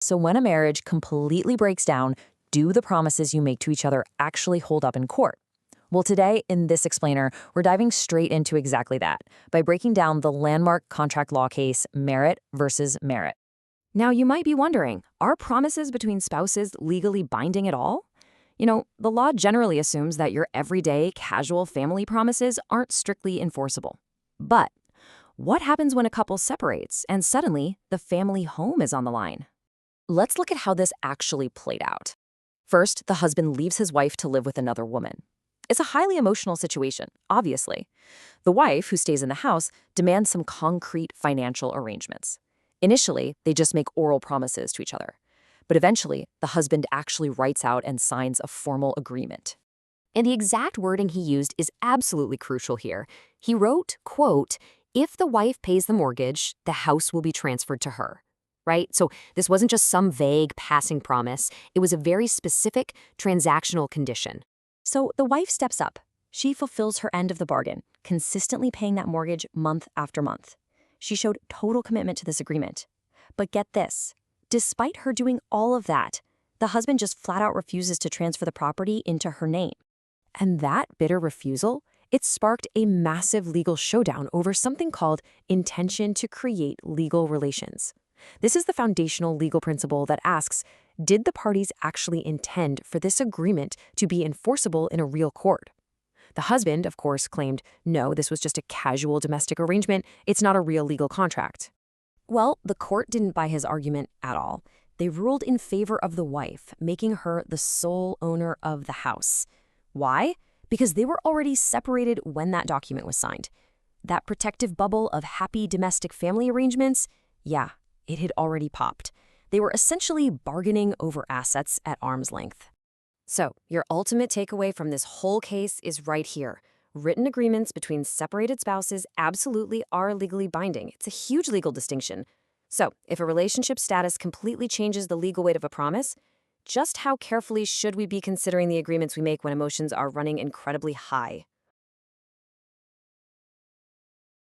So when a marriage completely breaks down, do the promises you make to each other actually hold up in court? Well, today in this explainer, we're diving straight into exactly that by breaking down the landmark contract law case Merritt versus Merritt. Now, you might be wondering, are promises between spouses legally binding at all? The law generally assumes that your everyday, casual family promises aren't strictly enforceable. But what happens when a couple separates and suddenly the family home is on the line? Let's look at how this actually played out. First, the husband leaves his wife to live with another woman. It's a highly emotional situation, obviously. The wife, who stays in the house, demands some concrete financial arrangements. Initially, they just make oral promises to each other. But eventually, the husband actually writes out and signs a formal agreement. And the exact wording he used is absolutely crucial here. He wrote, quote, "If the wife pays the mortgage, the house will be transferred to her." Right? So this wasn't just some vague passing promise. It was a very specific transactional condition. So the wife steps up. She fulfills her end of the bargain, consistently paying that mortgage month after month. She showed total commitment to this agreement. But get this, despite her doing all of that, the husband just flat out refuses to transfer the property into her name. And that bitter refusal, it sparked a massive legal showdown over something called intention to create legal relations. This is the foundational legal principle that asks, did the parties actually intend for this agreement to be enforceable in a real court? The husband, of course, claimed, no, this was just a casual domestic arrangement. It's not a real legal contract. Well, the court didn't buy his argument at all. They ruled in favor of the wife, making her the sole owner of the house. Why? Because they were already separated when that document was signed. That protective bubble of happy domestic family arrangements, yeah, it had already popped. They were essentially bargaining over assets at arm's length. So, your ultimate takeaway from this whole case is right here. Written agreements between separated spouses absolutely are legally binding. It's a huge legal distinction. So, if a relationship status completely changes the legal weight of a promise, just how carefully should we be considering the agreements we make when emotions are running incredibly high?